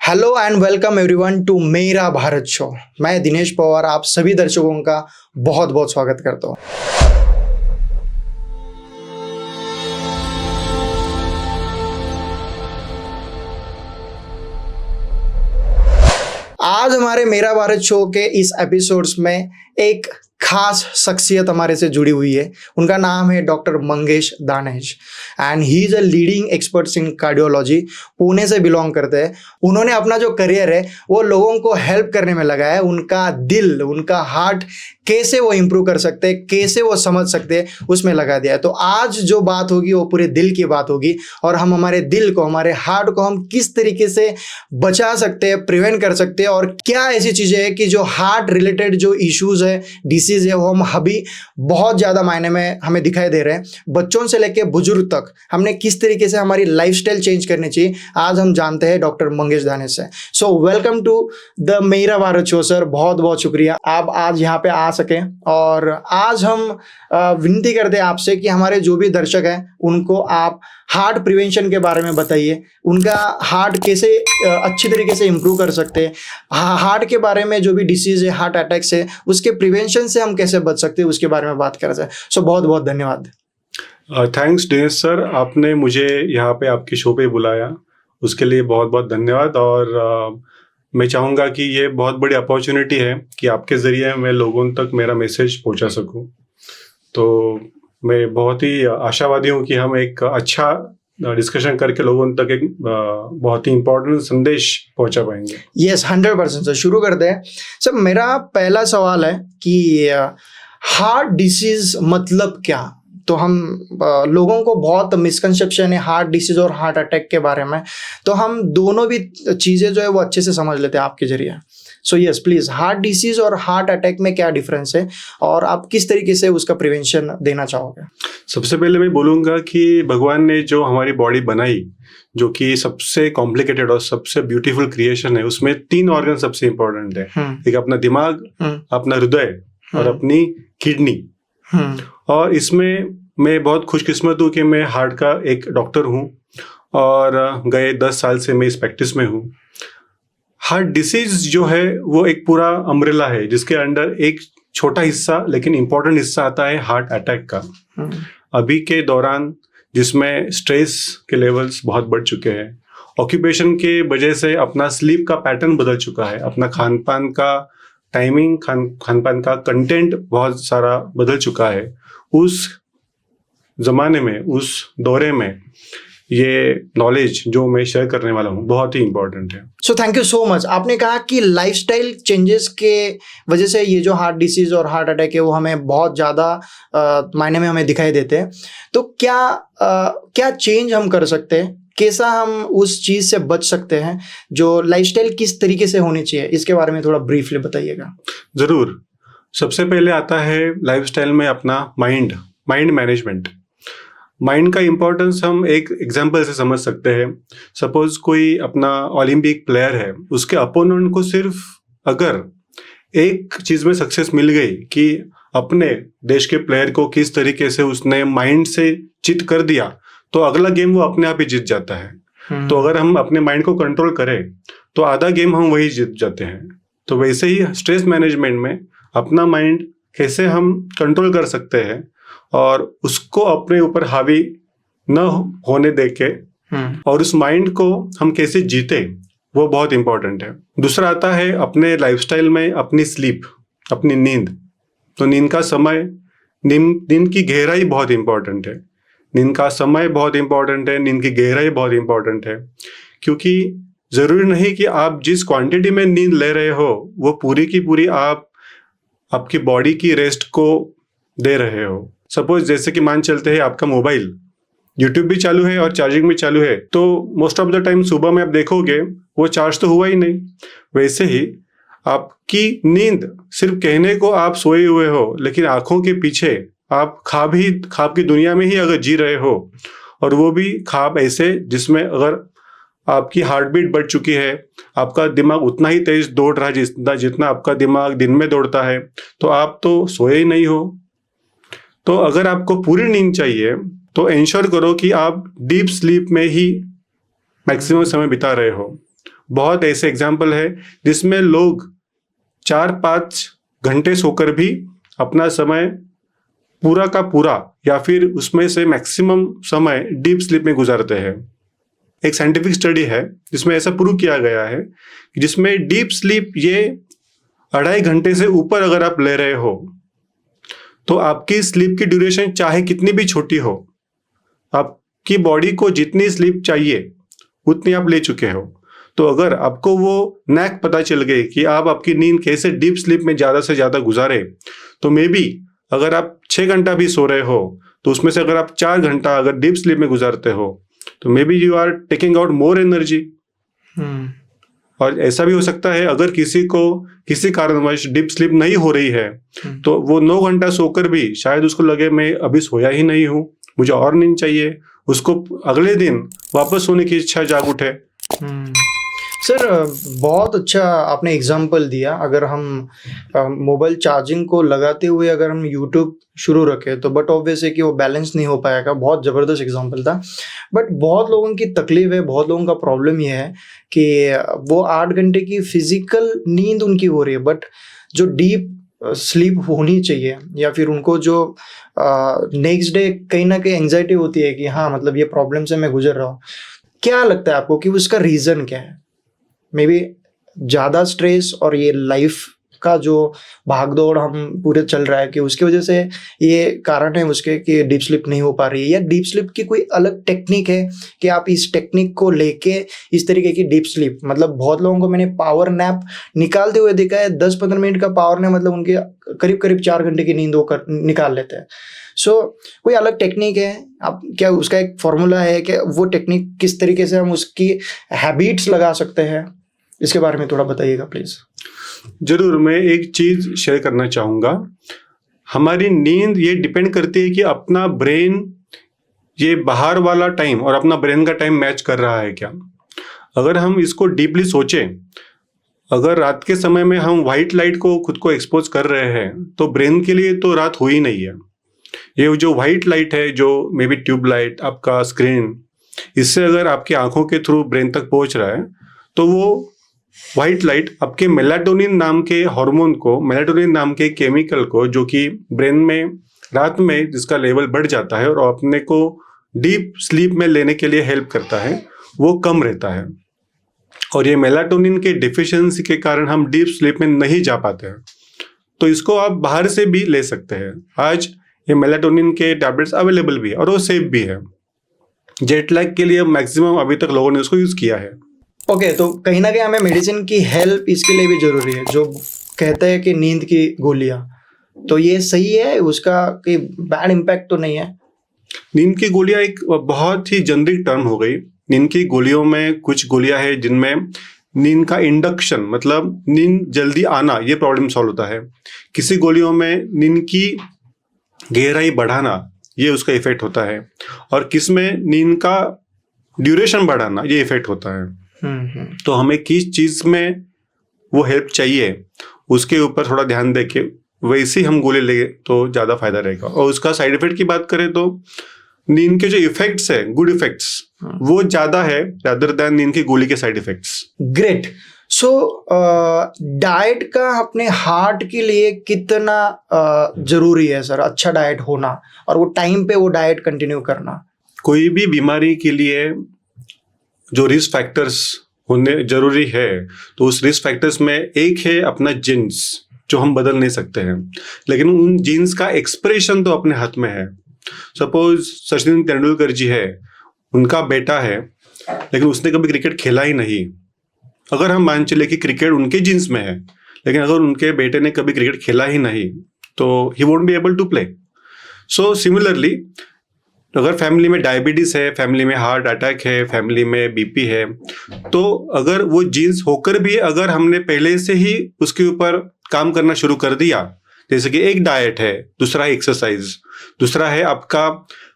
Hello and welcome everyone to मेरा Bharat show. मैं दिनेश पवार आप सभी दर्शकों का बहुत बहुत स्वागत करता हूँ। आज हमारे मेरा भारत शो के इस एपिसोड्स में एक खास शख्सियत हमारे से जुड़ी हुई है। उनका नाम है doctor Mangesh Danesh and he is a leading experts in cardiology. Pune से बिलोंग करते हैं। उन्होंने अपना जो करियर है वो लोगों को हेल्प करने में लगाया है। उनका दिल, उनका हार्ट कैसे वो इम्प्रूव कर सकते हैं, कैसे वो समझ सकते हैं, उसमें लगा दिया है। तो आज जो बात होगी वो पूरे दिल की बात होगी और हम हमारे दिल को, हमारे हार्ट को हम किस तरीके से बचा सकते हैं, प्रिवेंट कर सकते हैं और क्या ऐसी चीज़ें हैं कि जो हार्ट रिलेटेड जो इश्यूज़ है, डिसीज़ है, वो हम अभी बहुत ज़्यादा मायने में हमें दिखाई दे रहे हैं। बच्चों से लेकर बुजुर्ग तक हमने किस तरीके से हमारी लाइफस्टाइल चेंज करनी चाहिए, आज हम जानते हैं डॉक्टर मंगेश दानेश से। सो वेलकम टू द मेरा भारत शो सर। बहुत बहुत शुक्रिया आप आज यहाँ पे आ सकें। और आज हम विनती करते हैं आपसे कि हमारे जो भी दर्शक हैं उनको आप हार्ट प्रिवेंशन के बारे में बताइए। उनका हार्ट कैसे अच्छी तरीके से इम्प्रूव कर सकते हैं, हार्ट के बारे में जो भी डिसीज़ है, हार्ट अटैक्स है, उसके प्रिवेंशन से हम कैसे बच सकते हैं, उसके बारे में बात कर जाए। सो बहुत बहुत धन्यवाद। थैंक्स दिनेश सर, आपने मुझे यहाँ पे आपके शो पे बुलाया, उसके लिए बहुत बहुत धन्यवाद। और मैं चाहूँगा कि ये बहुत बड़ी अपॉर्चुनिटी है कि आपके ज़रिए मैं लोगों तक मेरा मैसेज पहुँचा सकूँ। तो मैं बहुत ही आशावादी हूँ कि हम एक अच्छा डिस्कशन करके लोगों तक एक बहुत ही इम्पोर्टेंट संदेश पहुँचा पाएंगे। Yes 100% sir. शुरू करते हैं सर। मेरा पहला सवाल है कि हार्ट डिसीज़ मतलब क्या? तो हम लोगों को बहुत मिसकंसेप्शन है हार्ट डिसीज़ और हार्ट अटैक के बारे में, तो हम दोनों भी चीज़ें जो है वो अच्छे से समझ लेते हैं आपके जरिए। So yes please, heart disease और हार्ट अटैक में क्या डिफरेंस है और आप किस तरीके से उसका प्रिवेंशन देना चाहोगे? सबसे पहले मैं बोलूँगा कि भगवान ने जो हमारी बॉडी बनाई, जो कि सबसे कॉम्प्लिकेटेड और सबसे ब्यूटीफुल क्रिएशन है, उसमें 3 ऑर्गन सबसे इम्पोर्टेंट है। एक अपना दिमाग, अपना हृदय और अपनी किडनी। और इसमें मैं बहुत खुशकिस्मत हूँ कि मैं हार्ट का एक डॉक्टर हूँ और गए 10 साल से मैं इस प्रैक्टिस में हूँ। हार्ट डिसीज जो है वो एक पूरा अम्ब्रेला है जिसके अंडर एक छोटा हिस्सा लेकिन इम्पोर्टेंट हिस्सा आता है हार्ट अटैक का। अभी के दौरान जिसमें स्ट्रेस के लेवल्स बहुत बढ़ चुके हैं, ऑक्यूपेशन के वजह से अपना स्लीप का पैटर्न बदल चुका है, अपना खान पान का टाइमिंग, खान पान का कंटेंट बहुत सारा बदल चुका है। उस जमाने में, उस दौरे में ये नॉलेज जो मैं शेयर करने वाला हूँ बहुत ही इम्पोर्टेंट है। So thank you so much. आपने कहा कि लाइफस्टाइल चेंजेस के वजह से ये जो हार्ट डिसीज़ और हार्ट अटैक है वो हमें बहुत ज़्यादा मायने में हमें दिखाई देते हैं। तो क्या चेंज हम कर सकते हैं, कैसा हम उस चीज़ से बच सकते हैं, जो लाइफस्टाइल किस तरीके से होनी चाहिए, इसके बारे में थोड़ा ब्रीफली बताइएगा। ज़रूर। सबसे पहले आता है लाइफस्टाइल में अपना माइंड मैनेजमेंट। माइंड का इम्पोर्टेंस हम एक एग्जांपल से समझ सकते हैं। सपोज कोई अपना ओलंपिक प्लेयर है, उसके अपोनेंट को सिर्फ अगर एक चीज़ में सक्सेस मिल गई कि अपने देश के प्लेयर को किस तरीके से उसने माइंड से चिट कर दिया, तो अगला गेम वो अपने आप ही जीत जाता है। तो अगर हम अपने माइंड को कंट्रोल करें तो आधा गेम हम वही जीत जाते हैं। तो वैसे ही स्ट्रेस मैनेजमेंट में अपना माइंड कैसे हम कंट्रोल कर सकते हैं और उसको अपने ऊपर हावी न होने देके और उस माइंड को हम कैसे जीते, वो बहुत इंपॉर्टेंट है। दूसरा आता है अपने लाइफस्टाइल में अपनी स्लीप, अपनी नींद। तो नींद का समय, नींद की गहराई बहुत इंपॉर्टेंट है। नींद का समय बहुत इंपॉर्टेंट है, नींद की गहराई बहुत इंपॉर्टेंट है, क्योंकि ज़रूरी नहीं कि आप जिस क्वांटिटी में नींद ले रहे हो वो पूरी की पूरी आपकी बॉडी की रेस्ट को दे रहे हो। सपोज जैसे कि मान चलते हैं आपका मोबाइल यूट्यूब भी चालू है और चार्जिंग भी चालू है, तो मोस्ट ऑफ द टाइम सुबह में आप देखोगे वो चार्ज तो हुआ ही नहीं। वैसे ही आपकी नींद सिर्फ कहने को आप सोए हुए हो, लेकिन आंखों के पीछे आप ख्वाब की दुनिया में ही अगर जी रहे हो, और वो भी ख्वाब ऐसे जिसमें अगर आपकी हार्ट बीट बढ़ चुकी है, आपका दिमाग उतना ही तेज दौड़ रहा है जितना आपका दिमाग दिन में दौड़ता है, तो आप तो सोए ही नहीं हो। तो अगर आपको पूरी नींद चाहिए तो इंश्योर करो कि आप डीप स्लीप में ही मैक्सिमम समय बिता रहे हो। बहुत ऐसे एग्जाम्पल है जिसमें लोग 4-5 घंटे सोकर भी अपना समय पूरा का पूरा या फिर उसमें से मैक्सिमम समय डीप स्लीप में गुजारते हैं। एक साइंटिफिक स्टडी है जिसमें ऐसा प्रूव किया गया है कि जिसमें डीप स्लीप ये 2.5 घंटे से ऊपर अगर आप ले रहे हो तो आपकी स्लीप की ड्यूरेशन चाहे कितनी भी छोटी हो, आपकी बॉडी को जितनी स्लीप चाहिए उतनी आप ले चुके हो। तो अगर आपको वो नैक पता चल गई कि आप आपकी नींद कैसे डीप स्लीप में ज़्यादा से ज़्यादा गुजारे, तो मे बी अगर आप 6 घंटा भी सो रहे हो तो उसमें से अगर आप 4 घंटा अगर डीप स्लीप में गुजारते हो तो maybe you are taking out more energy. और ऐसा भी हो सकता है अगर किसी को किसी कारणवश डीप स्लीप नहीं हो रही है तो वो 9 घंटा सोकर भी शायद उसको लगे मैं अभी सोया ही नहीं हूँ, मुझे और नींद चाहिए, उसको अगले दिन वापस सोने की इच्छा जाग उठे। सर बहुत अच्छा आपने एग्जांपल दिया। अगर हम मोबाइल चार्जिंग को लगाते हुए अगर हम यूट्यूब शुरू रखें तो बट ऑब्वियस है कि वो बैलेंस नहीं हो पाएगा। बहुत ज़बरदस्त एग्जांपल था। बट बहुत लोगों की तकलीफ है, बहुत लोगों का प्रॉब्लम ये है कि वो 8 घंटे की फिजिकल नींद उनकी हो रही है, बट जो डीप स्लीप होनी चाहिए या फिर उनको जो नेक्स्ट डे कहीं ना कहीं एंजाइटी होती है कि हाँ मतलब ये प्रॉब्लम से मैं गुजर रहा हूँ। क्या लगता है आपको कि उसका रीज़न क्या है? मे बी ज़्यादा स्ट्रेस और ये लाइफ का जो भागदौड़ हम पूरे चल रहा है कि उसकी वजह से ये कारण है उसके कि डीप स्लीप नहीं हो पा रही है, या डीप स्लीप की कोई अलग टेक्निक है कि आप इस टेक्निक को लेके इस तरीके की डीप स्लीप, मतलब बहुत लोगों को मैंने पावर नैप निकालते हुए देखा है। 10-15 मिनट का पावर नैप मतलब उनके करीब करीब 4 घंटे की नींद वो निकाल लेते हैं। सो कोई अलग टेक्निक है आप, क्या उसका एक फॉर्मूला है कि वो टेक्निक किस तरीके से हम उसकी हैबिट्स लगा सकते हैं? इसके बारे में थोड़ा बताइएगा प्लीज। जरूर, मैं एक चीज शेयर करना चाहूंगा। हमारी नींद ये डिपेंड करती है कि अपना ब्रेन ये बाहर वाला टाइम और अपना ब्रेन का टाइम मैच कर रहा है क्या। अगर हम इसको डीपली सोचें, अगर रात के समय में हम वाइट लाइट को खुद को एक्सपोज कर रहे हैं तो ब्रेन के लिए तो रात हुई नहीं है। ये जो वाइट लाइट है, जो मे बी ट्यूब लाइट, आपका स्क्रीन, इससे अगर आपकी आंखों के थ्रू ब्रेन तक पहुंच रहा है तो वो वाइट लाइट आपके मेलाटोनिन नाम के हार्मोन को, मेलाटोनिन नाम के केमिकल को, जो कि ब्रेन में रात में जिसका लेवल बढ़ जाता है और अपने को डीप स्लीप में लेने के लिए हेल्प करता है, वो कम रहता है। और ये मेलाटोनिन के डिफिशियंसी के कारण हम डीप स्लीप में नहीं जा पाते हैं। तो इसको आप बाहर से भी ले सकते हैं। आज ये मेलाटोनिन के टैबलेट्स अवेलेबल भी है और वो सेफ भी है। जेट लैग के लिए मैक्सिमम अभी तक लोगों ने उसको यूज किया है। ओके, तो कहीं ना कहीं हमें मेडिसिन की हेल्प इसके लिए भी जरूरी है। जो कहते हैं कि नींद की गोलियां, तो ये सही है, उसका कोई बैड इम्पैक्ट तो नहीं है? नींद की गोलियां एक बहुत ही जेनरिक टर्म हो गई। नींद की गोलियों में कुछ गोलियां हैं जिनमें नींद का इंडक्शन, मतलब नींद जल्दी आना, ये प्रॉब्लम सॉल्व होता है। किसी गोलियों में नींद की गहराई बढ़ाना, ये उसका इफेक्ट होता है। और किस में नींद का ड्यूरेशन बढ़ाना, ये इफेक्ट होता है। तो हमें किस चीज में वो हेल्प चाहिए उसके ऊपर थोड़ा ध्यान देके वैसे हम गोली ले तो ज्यादा फायदा रहेगा। और उसका साइड इफेक्ट की बात करें तो नींद के जो इफेक्ट्स है, गुड इफेक्ट्स, वो ज्यादा है रादर देन नींद की गोली के side effects. Great. So diet का अपने हार्ट के लिए कितना जरूरी है सर, अच्छा डाइट होना और वो टाइम पे वो डाइट कंटिन्यू करना? कोई भी बीमारी के लिए जो रिस्क फैक्टर्स होने जरूरी है, तो उस रिस्क फैक्टर्स में एक है अपना जीन्स, जो हम बदल नहीं सकते हैं, लेकिन उन जीन्स का एक्सप्रेशन तो अपने हाथ में है। सपोज सचिन तेंदुलकर जी है, उनका बेटा है लेकिन उसने कभी क्रिकेट खेला ही नहीं। अगर हम मान चले कि क्रिकेट उनके जीन्स में है, लेकिन अगर उनके बेटे ने कभी क्रिकेट खेला ही नहीं तो he won't be able to play. So similarly, अगर फैमिली में डायबिटीज है, फैमिली में हार्ट अटैक है, फैमिली में बीपी है, तो अगर वो जीन्स होकर भी अगर हमने पहले से ही उसके ऊपर काम करना शुरू कर दिया, जैसे कि एक डाइट है, दूसरा है एक्सरसाइज, दूसरा है आपका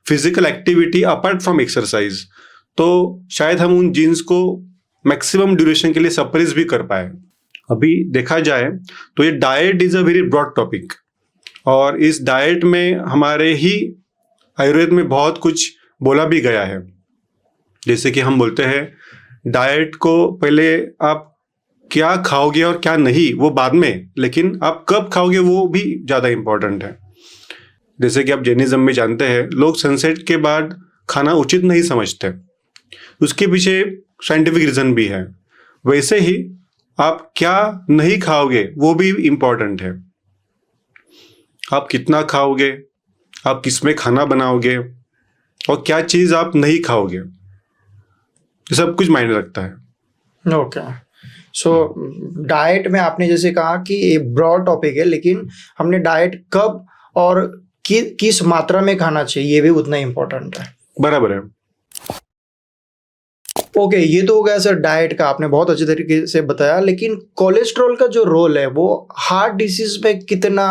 physical activity apart from exercise, तो शायद हम उन जीन्स को मैक्सिमम ड्यूरेशन के लिए सप्रेस भी कर पाए। अभी देखा जाए तो ये diet is a very broad topic, और इस डाइट में हमारे ही आयुर्वेद में बहुत कुछ बोला भी गया है। जैसे कि हम बोलते हैं डाइट को पहले आप क्या खाओगे और क्या नहीं वो बाद में, लेकिन आप कब खाओगे वो भी ज़्यादा इम्पोर्टेंट है। जैसे कि आप जैनिज्म में जानते हैं, लोग सनसेट के बाद खाना उचित नहीं समझते, उसके पीछे साइंटिफिक रीज़न भी है। वैसे ही आप क्या नहीं खाओगे वो भी इम्पोर्टेंट है। आप कितना खाओगे, आप किस में खाना बनाओगे और क्या चीज़ आप नहीं खाओगे, ये सब कुछ मायने रखता है। ओके, सो डाइट में आपने जैसे कहा कि ये ब्रॉड टॉपिक है, लेकिन हमने डाइट कब और किस मात्रा में खाना चाहिए ये भी उतना इम्पोर्टेंट है। बराबर है। ओके, ये तो हो गया सर डाइट का, आपने बहुत अच्छे तरीके से बताया। लेकिन कोलेस्ट्रॉल का जो रोल है वो हार्ट डिसीज में कितना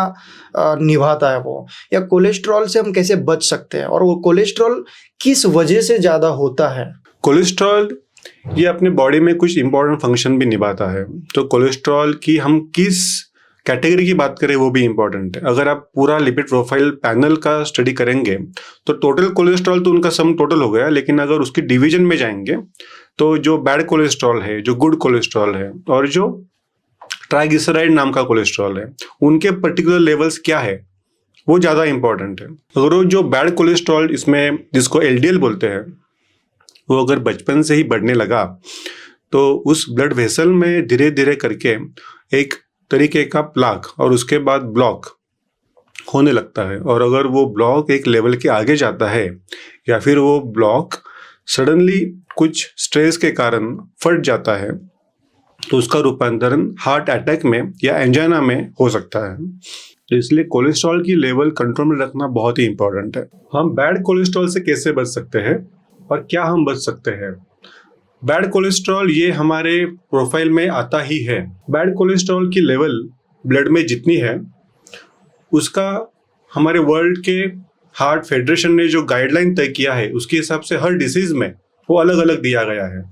निभाता है वो, या कोलेस्ट्रॉल से हम कैसे बच सकते हैं, और वो कोलेस्ट्रॉल किस वजह से ज़्यादा होता है? कोलेस्ट्रॉल ये अपने बॉडी में कुछ इंपॉर्टेंट फंक्शन भी निभाता है। तो कोलेस्ट्रॉल की हम किस कैटेगरी की बात करें वो भी इम्पोर्टेंट है। अगर आप पूरा लिपिड प्रोफाइल पैनल का स्टडी करेंगे तो टोटल कोलेस्ट्रॉल तो उनका सम टोटल हो गया, लेकिन अगर उसकी डिवीजन में जाएंगे तो जो बैड कोलेस्ट्रॉल है, जो गुड कोलेस्ट्रॉल है और जो ट्राइग्लिसराइड नाम का कोलेस्ट्रॉल है, उनके पर्टिकुलर लेवल्स क्या है वो ज़्यादा इंपॉर्टेंट है। अगर वो जो बैड कोलेस्ट्रॉल, इसमें जिसको एलडीएल बोलते हैं, वो अगर बचपन से ही बढ़ने लगा तो उस ब्लड वेसल में धीरे धीरे करके एक तरीके का प्लाक और उसके बाद ब्लॉक होने लगता है। और अगर वो ब्लॉक एक लेवल के आगे जाता है या फिर वो ब्लॉक सडनली कुछ स्ट्रेस के कारण फट जाता है तो उसका रूपांतरण हार्ट अटैक में या एंजाइना में हो सकता है। तो इसलिए कोलेस्ट्रॉल की लेवल कंट्रोल में रखना बहुत ही इंपॉर्टेंट है। हम बैड कोलेस्ट्रॉल से कैसे बच सकते हैं और क्या हम बच सकते हैं? बैड कोलेस्ट्रॉल ये हमारे प्रोफाइल में आता ही है। बैड कोलेस्ट्रॉल की लेवल ब्लड में जितनी है उसका हमारे वर्ल्ड के हार्ट फेडरेशन ने जो गाइडलाइन तय किया है उसके हिसाब से हर डिसीज में वो अलग अलग दिया गया है।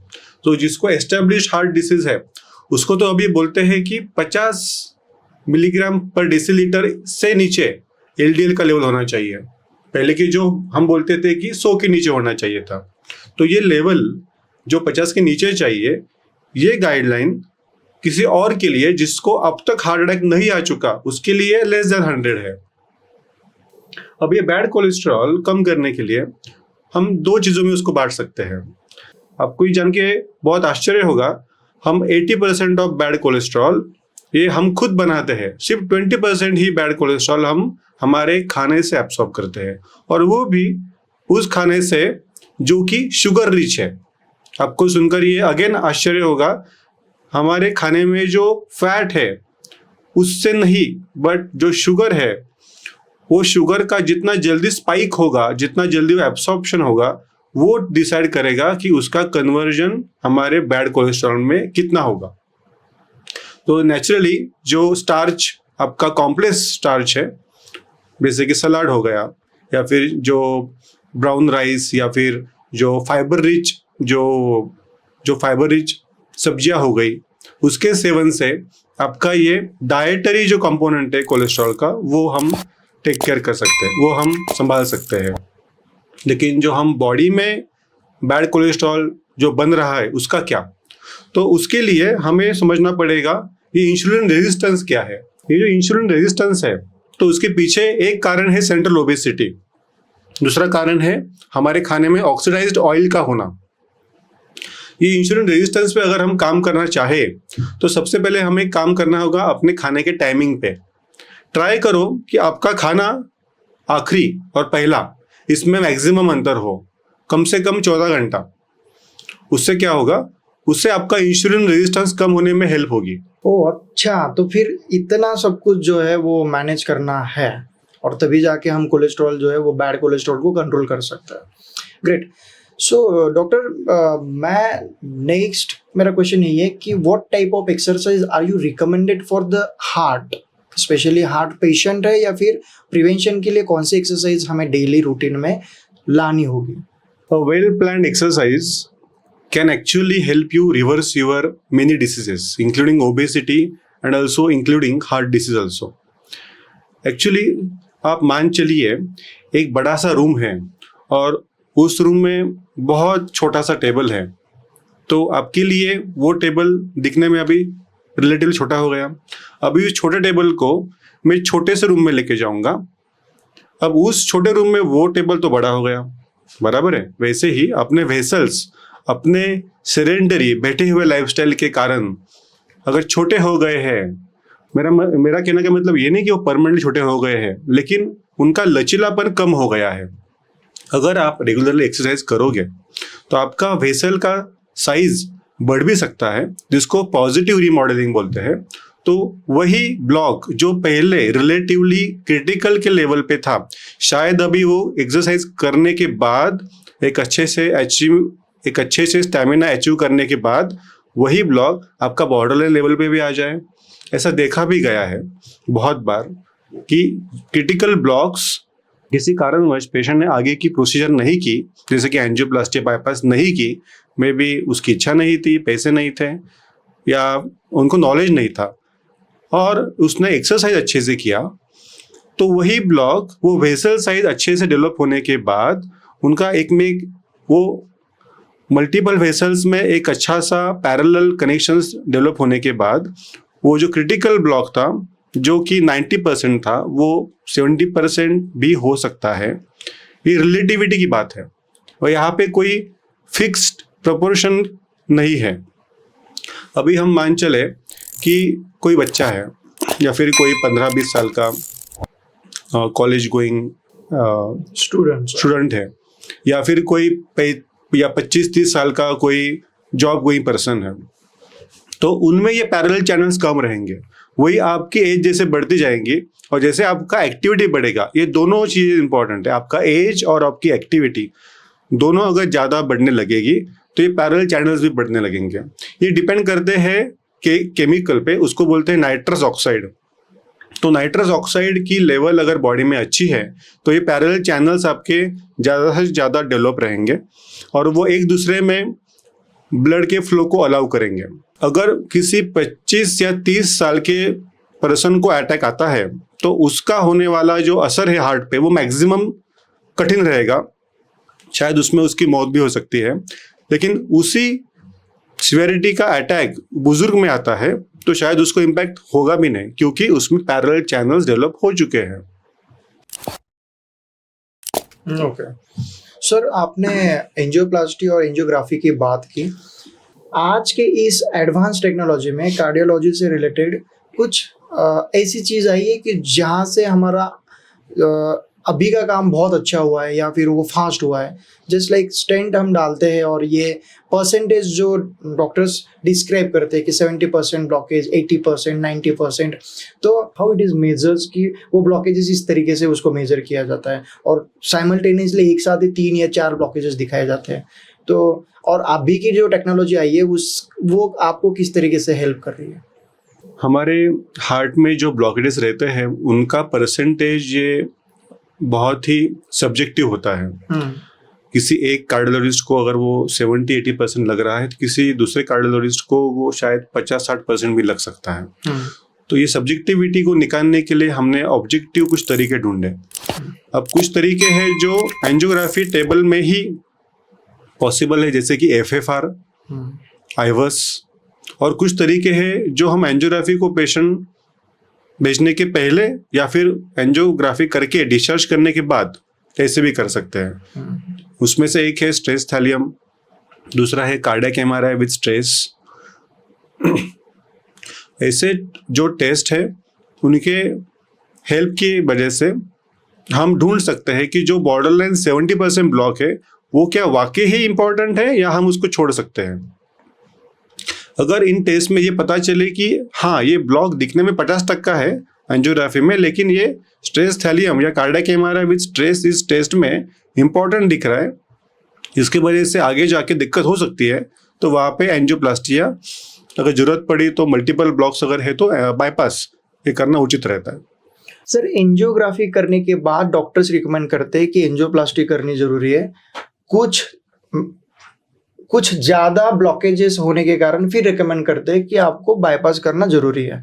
तो जिसको एस्टेब्लिश हार्ट डिसीज है उसको तो अभी बोलते हैं कि 50 मिलीग्राम पर डेसीलीटर से नीचे एलडीएल का लेवल होना चाहिए। पहले की जो हम बोलते थे कि 100 के नीचे होना चाहिए था। तो ये लेवल जो 50 के नीचे चाहिए, ये गाइडलाइन किसी और के लिए जिसको अब तक हार्ट अटैक नहीं आ चुका उसके लिए लेस देन 100 है। अब ये बैड कोलेस्ट्रॉल कम करने के लिए हम दो चीज़ों में उसको बांट सकते हैं। आपको ये जान के बहुत आश्चर्य होगा, हम 80% ऑफ बैड कोलेस्ट्रॉल ये हम खुद बनाते हैं। सिर्फ 20% ही बैड कोलेस्ट्रॉल हम हमारे खाने से एब्सॉर्ब करते हैं, और वो भी उस खाने से जो कि शुगर रिच है। आपको सुनकर ये अगेन आश्चर्य होगा, हमारे खाने में जो फैट है उससे नहीं, बट जो शुगर है वो शुगर का जितना जल्दी स्पाइक होगा, जितना जल्दी वो एब्सॉर्प्शन होगा, वो डिसाइड करेगा कि उसका कन्वर्जन हमारे बैड कोलेस्ट्रॉल में कितना होगा। तो नेचुरली जो स्टार्च आपका कॉम्प्लेक्स स्टार्च है, जैसे कि सलाद हो गया या फिर जो ब्राउन राइस या फिर जो फाइबर रिच सब्जियां हो गई, उसके सेवन से आपका ये डाइटरी जो कंपोनेंट है कोलेस्ट्रॉल का वो हम टेक केयर कर सकते हैं, वो हम संभाल सकते हैं। लेकिन जो हम बॉडी में बैड कोलेस्ट्रॉल जो बन रहा है उसका क्या, तो उसके लिए हमें समझना पड़ेगा ये इंसुलिन रेजिस्टेंस क्या है। ये जो इंसुलिन रेजिस्टेंस है तो उसके पीछे एक कारण है सेंट्रल ओबेसिटी, दूसरा कारण है हमारे खाने में ऑक्सीडाइज्ड ऑयल का होना। ये इंसुलिन रेजिस्टेंस पे अगर हम काम करना चाहे तो सबसे पहले हमें काम करना होगा अपने खाने के टाइमिंग पे। ट्राई करो कि आपका खाना आखिरी और पहला इसमें मैक्सिमम अंतर हो, कम से कम 14 घंटा। उससे क्या होगा, उससे आपका इंसुलिन रेजिस्टेंस कम होने में हेल्प होगी। ओह अच्छा, तो फिर इतना सब कुछ जो है वो मैनेज करना है और तभी जाके हम कोलेस्ट्रॉल जो है वो बैड कोलेस्ट्रॉल को कंट्रोल कर सकते हैं। ग्रेट। सो डॉक्टर, मैं नेक्स्ट मेरा क्वेश्चन यही है कि what type of exercise are you recommended for the heart, specially heart patient है, या फिर प्रिवेंशन के लिए कौन सी एक्सरसाइज हमें डेली रूटीन में लानी होगी? A well planned exercise can actually help you reverse your many diseases, including obesity and also including heart disease also. Actually, आप मान चलिए एक बड़ा सा रूम है और उस रूम में बहुत छोटा सा टेबल है, तो आपके लिए वो टेबल दिखने में अभी रिलेटिवली छोटा हो गया। अभी उस छोटे टेबल को मैं छोटे से रूम में लेके जाऊंगा, अब उस छोटे रूम में वो टेबल तो बड़ा हो गया, बराबर है। वैसे ही अपने वेसल्स अपने सेडेंटरी बैठे हुए लाइफस्टाइल के कारण अगर छोटे हो गए हैं, मेरा कहने का मतलब ये नहीं कि वो परमानेंटली छोटे हो गए हैं, लेकिन उनका लचीलापन कम हो गया है। अगर आप रेगुलरली एक्सरसाइज करोगे तो आपका वेसल का साइज बढ़ भी सकता है, जिसको पॉजिटिव रीमॉडलिंग बोलते हैं। तो वही ब्लॉक जो पहले रिलेटिवली क्रिटिकल के लेवल पे था, शायद अभी वो एक्सरसाइज करने के बाद एक अच्छे से स्टैमिना अचीव करने के बाद वही ब्लॉक आपका बॉर्डरलाइन लेवल पे भी आ जाए। ऐसा देखा भी गया है बहुत बार कि क्रिटिकल ब्लॉक्स किसी कारणवश पेशेंट ने आगे की प्रोसीजर नहीं की, जैसे कि एंजियोप्लास्टी बाईपास नहीं की, मे बी उसकी इच्छा नहीं थी, पैसे नहीं थे, या उनको नॉलेज नहीं था, और उसने एक्सरसाइज अच्छे से किया, तो वही ब्लॉक वो वेसल साइज अच्छे से डेवलप होने के बाद उनका एक में वो मल्टीपल वेसल्स में एक अच्छा सा पैरेलल कनेक्शंस डेवलप होने के बाद वो जो क्रिटिकल ब्लॉक था जो कि 90% था वो 70% भी हो सकता है। ये रिलेटिविटी की बात है और यहाँ पे कोई फिक्स्ड प्रोपोर्शन नहीं है। अभी हम मान चले कि कोई बच्चा है या फिर कोई 15-20 साल का कॉलेज गोइंग स्टूडेंट है, या फिर कोई 25-30 साल का कोई जॉब गोइंग पर्सन है, तो उनमें ये पैरेलल चैनल्स कम रहेंगे। वही आपकी एज जैसे बढ़ती जाएंगी और जैसे आपका एक्टिविटी बढ़ेगा, ये दोनों चीज़ें इंपॉर्टेंट है, आपका एज और आपकी एक्टिविटी दोनों अगर ज़्यादा बढ़ने लगेगी तो ये पैरेलल चैनल्स भी बढ़ने लगेंगे। ये डिपेंड करते हैं कि केमिकल पे, उसको बोलते हैं नाइट्रस ऑक्साइड। तो नाइट्रस ऑक्साइड की लेवल अगर बॉडी में अच्छी है तो ये पैरेलल चैनल्स आपके ज़्यादा से ज़्यादा डेवलप रहेंगे और वो एक दूसरे में ब्लड के फ्लो को अलाउ करेंगे। अगर किसी 25 या 30 साल के पर्सन को अटैक आता है तो उसका होने वाला जो असर है हार्ट पे वो मैक्सिमम कठिन रहेगा, शायद उसमें उसकी मौत भी हो सकती है। लेकिन उसी सिवियरिटी का अटैक बुजुर्ग में आता है तो शायद उसको इम्पैक्ट होगा भी नहीं, क्योंकि उसमें पैरेलल चैनल्स डेवलप हो चुके हैं। ओके सर, आपने एंजियोप्लास्टी और एंजियोग्राफी की बात की। आज के इस एडवांस टेक्नोलॉजी में कार्डियोलॉजी से रिलेटेड कुछ ऐसी चीज़ आई है कि जहाँ से हमारा अभी का काम बहुत अच्छा हुआ है या फिर वो फास्ट हुआ है। जस्ट लाइक स्टेंट हम डालते हैं और ये परसेंटेज जो डॉक्टर्स डिस्क्राइब करते हैं कि 70% ब्लॉकेज, 80%, 90%, तो हाउ इट इज़ मेजर्स कि वो ब्लॉकेजेस इस तरीके से उसको मेजर किया जाता है और साइमल्टेनियसली एक साथ ही 3 या 4 ब्लॉकेजेस दिखाए जाते हैं। तो और अभी की जो टेक्नोलॉजी आई है वो आपको किस तरीके से हेल्प कर रही है? हमारे हार्ट में जो ब्लॉकेजेस रहते हैं उनका परसेंटेज ये बहुत ही सब्जेक्टिव होता है। किसी एक कार्डियोलॉजिस्ट को अगर वो 70-80% लग रहा है तो किसी दूसरे कार्डियोलॉजिस्ट को वो शायद 50-60% भी लग सकता है। तो ये सब्जेक्टिविटी को निकालने के लिए हमने ऑब्जेक्टिव कुछ तरीके ढूंढे। अब कुछ तरीके हैं जो एंजियोग्राफी टेबल में ही पॉसिबल है, जैसे कि FFR, आइवस, और कुछ तरीके हैं जो हम एंजियोग्राफी को पेशेंट भेजने के पहले या फिर एंजियोग्राफी करके डिस्चार्ज करने के बाद ऐसे भी कर सकते हैं। उसमें से एक है स्ट्रेस थैलियम, दूसरा है कार्डियक MRI विद स्ट्रेस। ऐसे जो टेस्ट है उनके हेल्प की वजह से हम ढूंढ सकते हैं कि जो बॉर्डरलाइन 70% ब्लॉक है वो क्या वाकई ही इंपॉर्टेंट है या हम उसको छोड़ सकते हैं। अगर इन टेस्ट में ये पता चले कि हाँ ये ब्लॉक दिखने में 50% का है एंजियोग्राफी में, लेकिन ये स्ट्रेस थैलियम या कार्डियक MRI विद स्ट्रेस इस टेस्ट में इंपॉर्टेंट दिख रहा है, इसकी वजह से आगे जाके दिक्कत हो सकती है, तो वहाँ पे एंजियोप्लास्टी या अगर जरूरत पड़ी तो मल्टीपल ब्लॉक्स अगर है तो बाईपास ये करना उचित रहता है। सर, एंजियोग्राफी करने के बाद डॉक्टर्स रिकमेंड करते हैं कि एंजियोप्लास्टी करनी जरूरी है। कुछ ज़्यादा ब्लॉकेजेस होने के कारण फिर रिकमेंड करते हैं कि आपको बाईपास करना ज़रूरी है।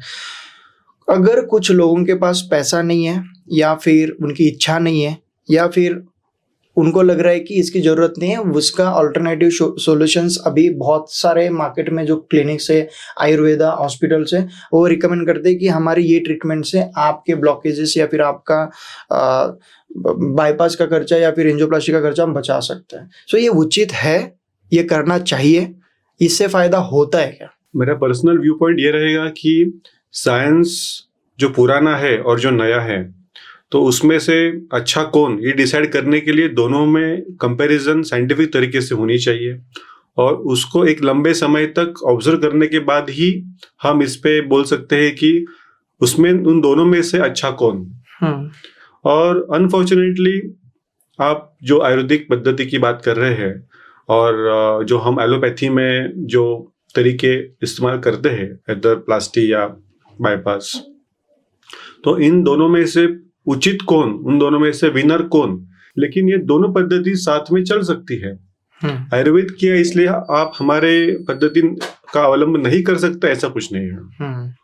अगर कुछ लोगों के पास पैसा नहीं है या फिर उनकी इच्छा नहीं है या फिर उनको लग रहा है कि इसकी ज़रूरत नहीं है, उसका अल्टरनेटिव सॉल्यूशंस अभी बहुत सारे मार्केट में जो क्लिनिक्स है, आयुर्वेदा हॉस्पिटल्स है, वो रिकमेंड करते हैं कि हमारी ये ट्रीटमेंट से आपके ब्लॉकेजेस या फिर आपका बाईपास का खर्चा या फिर एंजियोप्लास्टी का खर्चा हम बचा सकते हैं। सो ये उचित है, ये करना चाहिए, इससे फ़ायदा होता है क्या? मेरा पर्सनल व्यू पॉइंट ये रहेगा कि साइंस जो पुराना है और जो नया है, तो उसमें से अच्छा कौन, ये डिसाइड करने के लिए दोनों में कंपैरिजन साइंटिफिक तरीके से होनी चाहिए और उसको एक लंबे समय तक ऑब्जर्व करने के बाद ही हम इस पे बोल सकते हैं कि उसमें उन दोनों में से अच्छा कौन। और अनफॉर्चुनेटली आप जो आयुर्वेदिक पद्धति की बात कर रहे हैं और जो हम एलोपैथी में जो तरीके इस्तेमाल करते हैं, इधर प्लास्टी या बाईपास, तो इन दोनों में से उचित कौन, उन दोनों में से विनर कौन? लेकिन ये दोनों पद्धति साथ में चल सकती है। आयुर्वेद किया इसलिए आप हमारे पद्धति का अवलंबन नहीं कर सकते, ऐसा कुछ नहीं है।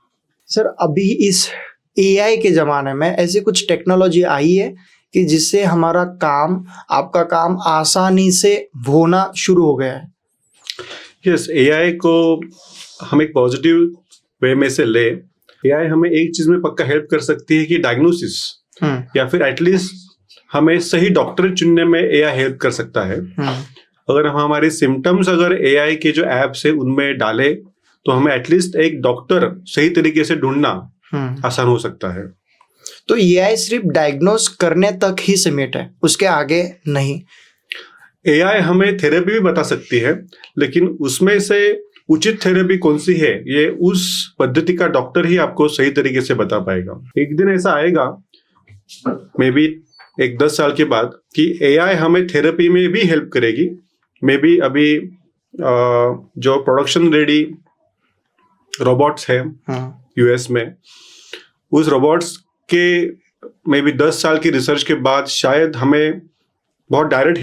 सर, अभी इस AI के ज़माने में ऐसी कुछ टेक्नोलॉजी आई है कि जिससे हमारा काम, आपका काम आसानी से होना शुरू हो गया है? यस, AI को हम एक पॉजिटिव वे में से ले, AI हमें एक चीज में पक्का हेल्प कर सकती है कि डायग्नोसिस या फिर एटलीस्ट हमें सही डॉक्टर चुनने में AI हेल्प कर सकता है। अगर हम हमारे सिम्टम्स अगर AI के जो एप्स है उनमें डाले तो हमें एटलीस्ट एक डॉक्टर सही तरीके से ढूंढना आसान हो सकता है। तो AI सिर्फ डायग्नोस करने तक ही सीमित है, उसके आगे नहीं? AI हमें थेरेपी भी बता सकती है, लेकिन उसमें से उचित थेरेपी कौन सी है ये उस पद्धति का डॉक्टर ही आपको सही तरीके से बता पाएगा। एक दिन ऐसा आएगा, मे बी एक 10 साल के बाद, कि AI हमें थेरेपी में भी हेल्प करेगी। मे बी अभी जो प्रोडक्शन रेडी रोबोट्स है US में, उस रोबोट्स के मे बी 10 साल की रिसर्च के बाद शायद हमें बहुत डायरेक्ट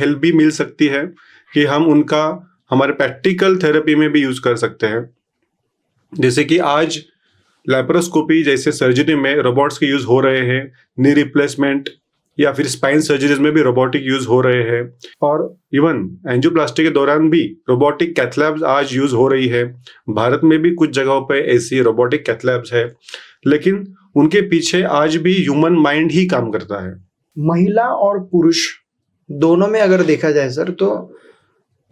हेल्प भी मिल सकती है कि हम उनका हमारे प्रैक्टिकल थेरेपी में भी यूज कर सकते हैं। जैसे कि आज लैप्रोस्कोपी जैसे सर्जरी में रोबोट्स के यूज हो रहे हैं, नी रिप्लेसमेंट या फिर स्पाइन सर्जरीज में भी रोबोटिक यूज हो रहे हैं, और इवन एंजियोप्लास्टी के दौरान भी रोबोटिक कैथलैब्स आज यूज हो रही है। भारत में भी कुछ जगहों पे ऐसी रोबोटिक कैथलैब्स है, लेकिन उनके पीछे आज भी ह्यूमन माइंड ही काम करता है। महिला और पुरुष दोनों में अगर देखा जाए सर, तो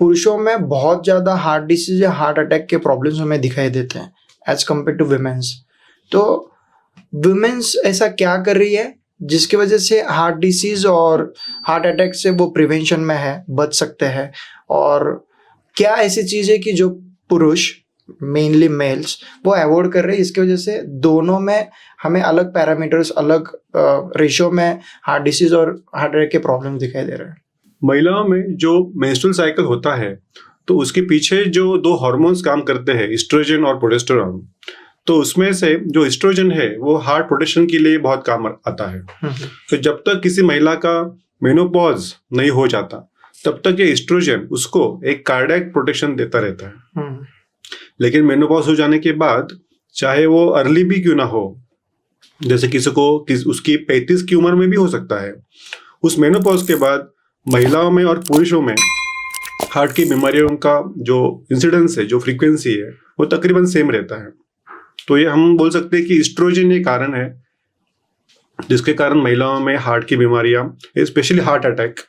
पुरुषों में बहुत ज़्यादा हार्ट डिसीज या हार्ट अटैक के प्रॉब्लम्स हमें दिखाई देते हैं एज कम्पेयर टू वुमेन्स। तो वुमेन्स ऐसा क्या कर रही है जिसकी वजह से हार्ट डिसीज और हार्ट अटैक से वो प्रिवेंशन में है, बच सकते हैं? और क्या ऐसी चीज़ है कि जो पुरुष, मेनली मेल्स, वो अवॉइड कर रहे हैं, इसकी वजह से दोनों में हमें अलग पैरामीटर्स, अलग रेशियो में हार्ट डिसीज और हार्ट अटैक के प्रॉब्लम दिखाई दे रहे हैं? महिलाओं में जो मेंस्ट्रुअल साइकिल होता है, तो उसके पीछे जो 2 हार्मोन्स काम करते हैं, एस्ट्रोजन और प्रोजेस्टेरोन। तो उसमें से जो एस्ट्रोजन है वो हार्ट प्रोटेक्शन के लिए बहुत काम आता है। तो जब तक किसी महिला का मेनोपॉज नहीं हो जाता, तब तक ये एस्ट्रोजन उसको एक कार्डियक प्रोटेक्शन देता रहता है। लेकिन मेनोपॉज हो जाने के बाद, चाहे वो अर्ली भी क्यों ना हो, जैसे किसी को उसकी 35 की उम्र में भी हो सकता है, उस मेनोपॉज के बाद महिलाओं में और पुरुषों में हार्ट की बीमारियों का जो इंसिडेंस है, जो फ्रीक्वेंसी है, वो तकरीबन सेम रहता है। तो ये हम बोल सकते हैं कि एस्ट्रोजन एक कारण है जिसके कारण महिलाओं में हार्ट की बीमारियां, स्पेशली हार्ट अटैक,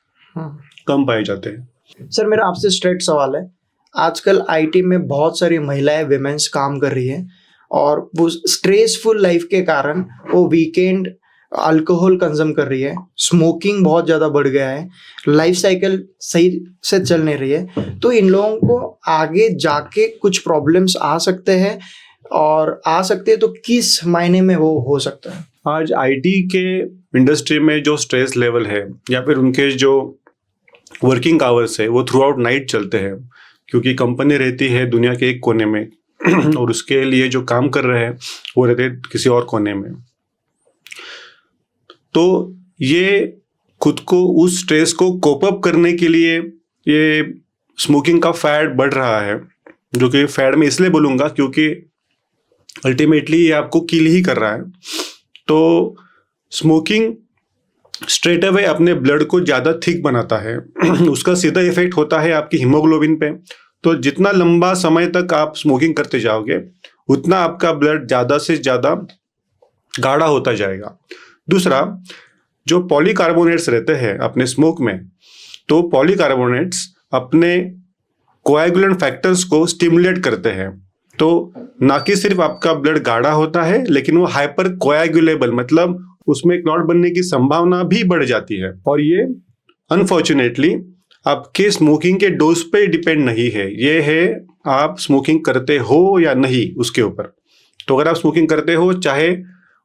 कम पाए जाते हैं। सर, मेरा आपसे स्ट्रेट सवाल है, आजकल IT में बहुत सारी महिलाएं, विमेंस काम कर रही है और वो स्ट्रेसफुल लाइफ के कारण वो वीकेंड अल्कोहल कंज्यूम कर रही है, स्मोकिंग बहुत ज़्यादा बढ़ गया है, लाइफ साइकिल सही से चल नहीं रही है। तो इन लोगों को आगे जाके कुछ प्रॉब्लम्स आ सकते हैं, और आ सकते हैं तो किस मायने में वो हो सकता है? आज IT के इंडस्ट्री में जो स्ट्रेस लेवल है या फिर उनके जो वर्किंग आवर्स है वो थ्रू आउट नाइट चलते हैं, क्योंकि कंपनी रहती है दुनिया के एक कोने में और उसके लिए जो काम कर रहे हैं वो रहते हैं किसी और कोने में। तो ये खुद को उस स्ट्रेस को कोप अप करने के लिए ये स्मोकिंग का फैड बढ़ रहा है, जो कि फैड में इसलिए बोलूँगा क्योंकि अल्टीमेटली ये आपको किल ही कर रहा है। तो स्मोकिंग स्ट्रेट अवे अपने ब्लड को ज़्यादा थिक बनाता है। उसका सीधा इफेक्ट होता है आपकी हीमोग्लोबिन पे। तो जितना लंबा समय तक आप स्मोकिंग करते जाओगे उतना आपका ब्लड ज़्यादा से ज़्यादा गाढ़ा होता जाएगा। दूसरा, जो पॉलीकार्बोनेट्स रहते हैं अपने स्मोक में, तो पॉलीकार्बोनेट्स अपने कोएगुलेंट फैक्टर्स को स्टिमुलेट करते हैं। तो ना कि सिर्फ आपका ब्लड गाढ़ा होता है, लेकिन वो हाइपर कोएगुलेबल, मतलब उसमें क्लॉट बनने की संभावना भी बढ़ जाती है। और ये अनफॉर्चुनेटली आपके स्मोकिंग के डोज पे डिपेंड नहीं है, ये है आप स्मोकिंग करते हो या नहीं उसके ऊपर। तो अगर आप स्मोकिंग करते हो, चाहे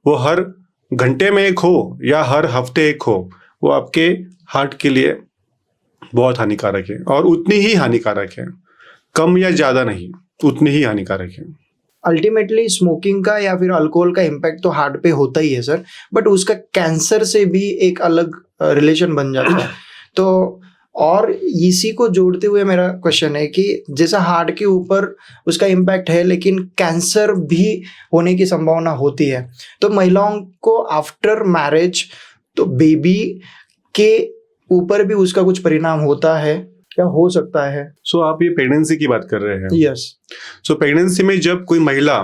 वो हर घंटे में एक हो या हर हफ्ते एक हो, वो आपके हार्ट के लिए बहुत हानिकारक है, और उतनी ही हानिकारक है, कम या ज़्यादा नहीं, उतनी ही हानिकारक है। अल्टीमेटली स्मोकिंग का या फिर अल्कोहल का इम्पैक्ट तो हार्ट पे होता ही है सर, बट उसका कैंसर से भी एक अलग रिलेशन बन जाता है। तो और इसी को जोड़ते हुए मेरा क्वेश्चन है कि जैसा हार्ट के ऊपर उसका इम्पैक्ट है, लेकिन कैंसर भी होने की संभावना होती है। तो महिलाओं को आफ्टर मैरिज तो बेबी के ऊपर भी उसका कुछ परिणाम होता है, क्या हो सकता है? सो आप ये प्रेगनेंसी की बात कर रहे हैं। यस। सो प्रेगनेंसी में जब कोई महिला,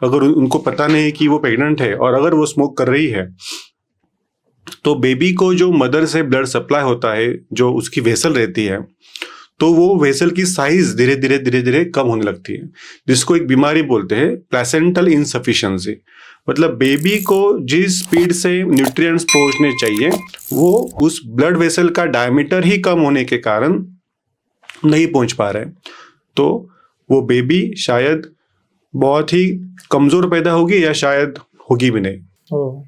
अगर उनको पता नहीं कि वो प्रेग्नेंट है और अगर वो स्मोक कर रही है, तो बेबी को जो मदर से ब्लड सप्लाई होता है, जो उसकी वेसल रहती है, तो वो वेसल की साइज धीरे धीरे कम होने लगती है, जिसको एक बीमारी बोलते हैं प्लेसेंटल इनसफिशिएंसी। मतलब बेबी को जिस स्पीड से न्यूट्रिएंट्स पहुंचने चाहिए, वो उस ब्लड वेसल का डायमीटर ही कम होने के कारण नहीं पहुंच पा रहे। तो वो बेबी शायद बहुत ही कमजोर पैदा होगी या शायद होगी भी नहीं। ओह,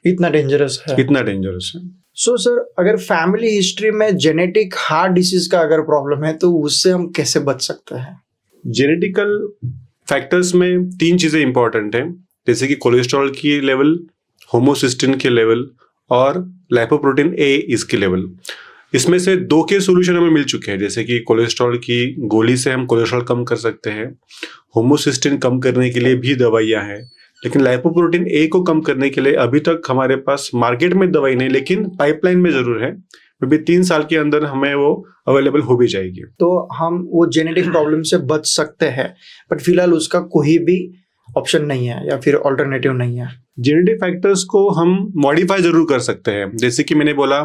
इतना डेंजरस है। इतना डेंजरस है। सो सर, अगर फैमिली हिस्ट्री में जेनेटिक हार्ट डिसीज का अगर प्रॉब्लम है, तो उससे हम कैसे बच सकते हैं? जेनेटिकल फैक्टर्स में 3 चीजें इंपॉर्टेंट हैं, जैसे कि कोलेस्ट्रॉल की लेवल, होमोसिस्टिन के लेवल और लाइपोप्रोटीन ए इसके लेवल। इसमें से 2 के सोल्यूशन हमें मिल चुके हैं, जैसे कि कोलेस्ट्रॉल की गोली से हम कोलेस्ट्रॉल कम कर सकते हैं, होमोसिस्टिन कम करने के लिए भी दवाइयाँ हैं, लेकिन लाइपोप्रोटीन ए को कम करने के लिए अभी तक हमारे पास मार्केट में दवाई नहीं, लेकिन पाइपलाइन में जरूर है। अभी 3 साल के अंदर हमें वो अवेलेबल हो भी जाएगी। तो हम वो जेनेटिक प्रॉब्लम से बच सकते हैं, बट फिलहाल उसका कोई भी ऑप्शन नहीं है या फिर ऑल्टरनेटिव नहीं है। जेनेटिक फैक्टर्स को हम मॉडिफाई जरूर कर सकते हैं, जैसे कि मैंने बोला,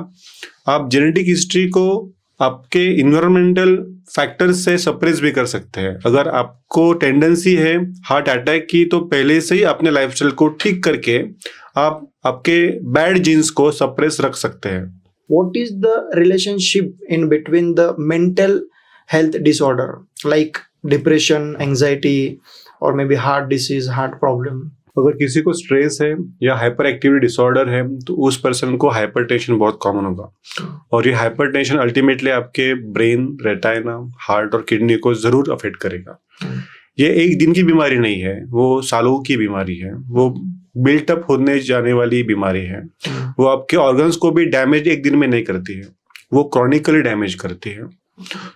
आप जेनेटिक हिस्ट्री को आपके इन्वायरमेंटल फैक्टर्स से सप्रेस भी कर सकते हैं। अगर आपको टेंडेंसी है हार्ट अटैक की, तो पहले से ही अपने लाइफस्टाइल को ठीक करके आप आपके बैड जीन्स को सप्रेस रख सकते हैं। What is the relationship in between the mental health disorder like depression, anxiety, or maybe heart disease, heart problem? अगर किसी को स्ट्रेस है या हाइपर एक्टिविटी डिसऑर्डर है, तो उस पर्सन को हाइपरटेंशन बहुत कॉमन होगा, और ये हाइपरटेंशन अल्टीमेटली आपके ब्रेन, रेटाइना, हार्ट और किडनी को जरूर अफेक्ट करेगा। ये एक दिन की बीमारी नहीं है, वो सालों की बीमारी है, वो बिल्टअप होने जाने वाली बीमारी है। वो आपके ऑर्गन्स को भी डैमेज एक दिन में नहीं करती है, वो क्रॉनिकली डैमेज करती है।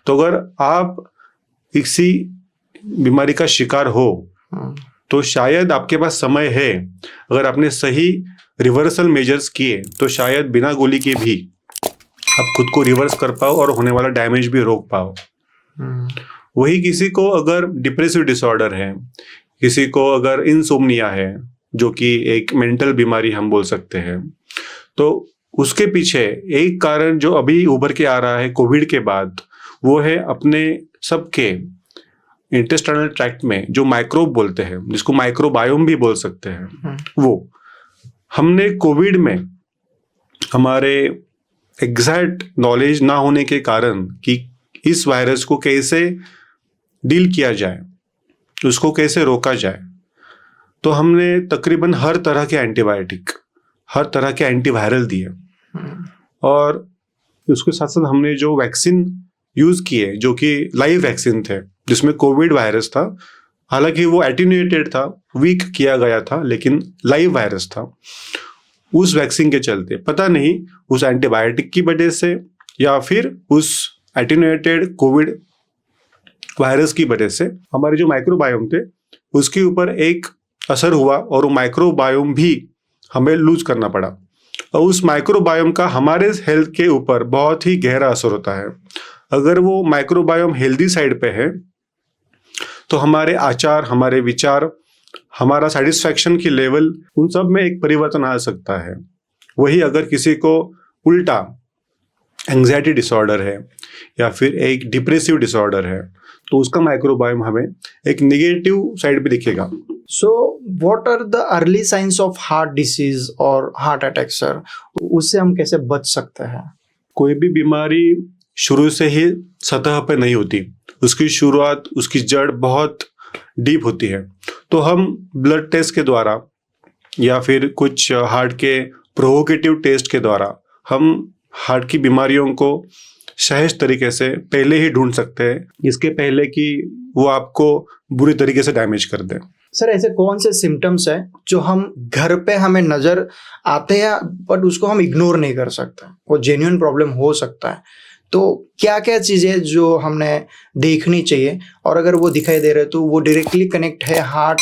तो अगर आप किसी बीमारी का शिकार हो, तो शायद आपके पास समय है, अगर आपने सही रिवर्सल मेजर्स किए, तो शायद बिना गोली के भी आप खुद को रिवर्स कर पाओ और होने वाला डैमेज भी रोक पाओ। वही किसी को अगर डिप्रेसिव डिसऑर्डर है, किसी को अगर इंसोम्निया है, जो कि एक मेंटल बीमारी हम बोल सकते हैं, तो उसके पीछे एक कारण जो अभी उभर के आ रहा है कोविड के बाद, वो है अपने सबके इंटेस्टाइनल ट्रैक्ट में जो माइक्रोब बोलते हैं, जिसको माइक्रोबायोम भी बोल सकते हैं, वो हमने कोविड में हमारे एग्जैक्ट नॉलेज ना होने के कारण कि इस वायरस को कैसे डील किया जाए, उसको कैसे रोका जाए, तो हमने तकरीबन हर तरह के एंटीबायोटिक, हर तरह के एंटीवायरल दिए, और उसके साथ साथ हमने जो वैक्सीन यूज किए, जो कि लाइव वैक्सीन थे, जिसमें कोविड वायरस था, हालांकि वो एटीन्यूएटेड था, वीक किया गया था, लेकिन लाइव वायरस था। उस वैक्सीन के चलते पता नहीं उस एंटीबायोटिक की वजह से या फिर उस एटीन्यूएटेड कोविड वायरस की वजह से हमारे जो माइक्रोबायोम थे उसके ऊपर एक असर हुआ, और वो माइक्रोबायोम भी हमें लूज करना पड़ा। और उस माइक्रोबायोम का हमारे हेल्थ के ऊपर बहुत ही गहरा असर होता है। अगर वो माइक्रोबायोम हेल्दी साइड पे है तो हमारे आचार, हमारे विचार, हमारा सेटिस्फैक्शन की लेवल, उन सब में एक परिवर्तन आ सकता है। वही अगर किसी को उल्टा एंग्जाइटी डिसऑर्डर है या फिर एक डिप्रेसिव डिसऑर्डर है तो उसका माइक्रोबायोम हमें एक निगेटिव साइड पे दिखेगा। So, what are the early signs of heart disease or heart attack, sir? उससे हम कैसे बच सकते हैं? कोई भी बीमारी शुरू से ही सतह पे नहीं होती, उसकी शुरुआत, उसकी जड़ बहुत डीप होती है। तो हम ब्लड टेस्ट के द्वारा या फिर कुछ हार्ट के प्रोवोकेटिव टेस्ट के द्वारा हम हार्ट की बीमारियों को सहज तरीके से पहले ही ढूंढ सकते हैं, इसके पहले कि वो आपको बुरी तरीके से डैमेज कर दे। सर, ऐसे कौन से सिम्टम्स है जो हम घर पे हमें नजर आते हैं बट उसको हम इग्नोर नहीं कर सकते, वो जेन्युइन प्रॉब्लम हो सकता है? तो क्या क्या चीजें जो हमने देखनी चाहिए और अगर वो दिखाई दे रहे तो वो डायरेक्टली कनेक्ट है हार्ट